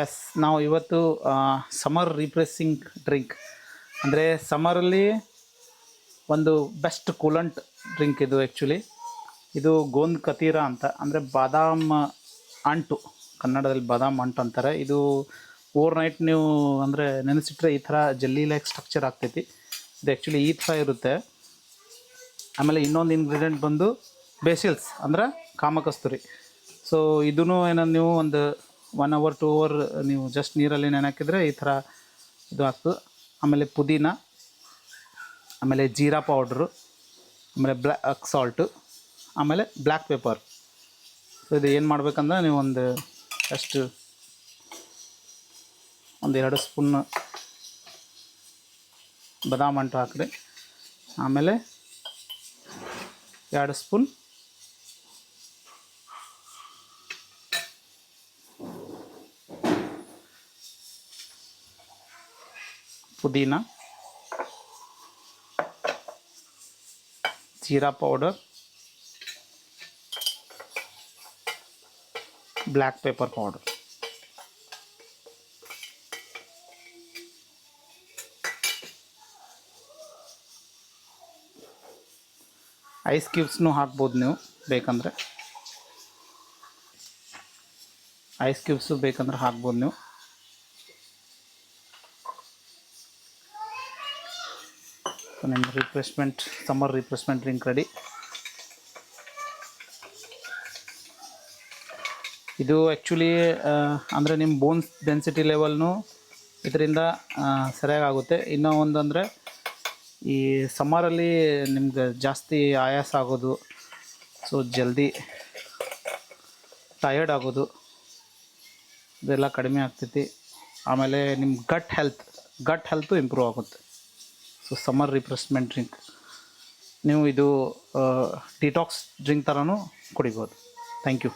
S, ನಾವು ಇವತ್ತು summer refreshing drink ಅಂದರೆ ಸಮ್ಮರಲ್ಲಿ ಒಂದು ಬೆಸ್ಟ್ ಕೂಲಂಟ್ ಡ್ರಿಂಕ್ ಇದು. ಆ್ಯಕ್ಚುಲಿ ಇದು ಗೋಂದ್ ಕತೀರ ಅಂತ, ಅಂದರೆ ಬಾದಾಮ್ ಅಂಟು, ಕನ್ನಡದಲ್ಲಿ ಬಾದಾಮ್ ಅಂಟು ಅಂತಾರೆ. ಇದು ಓವರ್ ನೈಟ್ ನೀವು ಅಂದರೆ ನೆನೆಸಿಟ್ರೆ ಈ ಥರ ಜೆಲ್ಲಿ ಲೈಕ್ ಸ್ಟ್ರಕ್ಚರ್ ಆಗ್ತೈತಿ. ಇದು ಆ್ಯಕ್ಚುಲಿ ಈ ಥರ ಇರುತ್ತೆ. ಆಮೇಲೆ ಇನ್ನೊಂದು ಇಂಗ್ರೀಡಿಯೆಂಟ್ ಬಂದು ಬೇಸಿಲ್ಸ್ ಅಂದರೆ ಕಾಮಕಸ್ತೂರಿ. ಸೊ ಇದೂ ಏನಂದ್ರೆ ನೀವು ಒಂದು 1 hour 2 hour ನೀವು ಜಸ್ಟ್ ನೀರಲ್ಲಿ ನೆನೆಹಾಕಿದ್ರೆ ಈ ಥರ ಇದು ಆಗ್ತದೆ. ಆಮೇಲೆ ಪುದೀನ, ಆಮೇಲೆ ಜೀರಾ ಪೌಡ್ರು, ಆಮೇಲೆ ಬ್ಲ್ಯಾಕ್ ಸಾಲ್ಟು, ಆಮೇಲೆ ಬ್ಲ್ಯಾಕ್ ಪೆಪ್ಪರ್. ಸೊ ಇದು ಏನು ಮಾಡ್ಬೇಕಂದ್ರೆ ನೀವು ಒಂದು 2 ಸ್ಪೂನ್ ಬಾದಾಮ್ ಅಂಟು ಹಾಕ್ರಿ. ಆಮೇಲೆ 2 ಸ್ಪೂನ್ ಪುದೀನ, ಜೀರಾ powder, black pepper powder. Ice ಕ್ಯೂಬ್ಸ್ನೂ ಹಾಕ್ಬೋದು ನೀವು ಬೇಕಂದರೆ, ಐಸ್ ಕ್ಯೂಬ್ಸು ಬೇಕಂದ್ರೆ ಹಾಕ್ಬೋದು ನೀವು. ನಿಮ್ಮ ಸಮ್ಮರ್ ರಿಫ್ರೆಶ್ಮೆಂಟ್ ಡ್ರಿಂಕ್ ರೆಡಿ. ಇದು ಆ್ಯಕ್ಚುಲಿ ಅಂದರೆ ನಿಮ್ಮ ಬೋನ್ಸ್ ಡೆನ್ಸಿಟಿ ಲೆವೆಲ್ನು ಇದರಿಂದ ಸರಿಯಾಗುತ್ತೆ. ಇನ್ನೂ ಒಂದು ಅಂದರೆ ಈ ಸಮ್ಮರಲ್ಲಿ ನಿಮ್ಗೆ ಜಾಸ್ತಿ ಆಯಾಸ ಆಗೋದು, ಸೊ ಜಲ್ದಿ ಟಯರ್ಡ್ ಆಗೋದು ಇದೆಲ್ಲ ಕಡಿಮೆ ಆಗ್ತೈತಿ. ಆಮೇಲೆ ನಿಮ್ಮ ಗಟ್ ಹೆಲ್ತು ಇಂಪ್ರೂವ್ ಆಗುತ್ತೆ. ಸೊ ಸಮ್ಮರ್ ರಿಫ್ರೆಶ್ಮೆಂಟ್ ಡ್ರಿಂಕ್ ನೀವು ಇದು ಡಿಟಾಕ್ಸ್ ಡ್ರಿಂಕ್ ಥರನೂ ಕುಡಿಬೋದು. Thank you.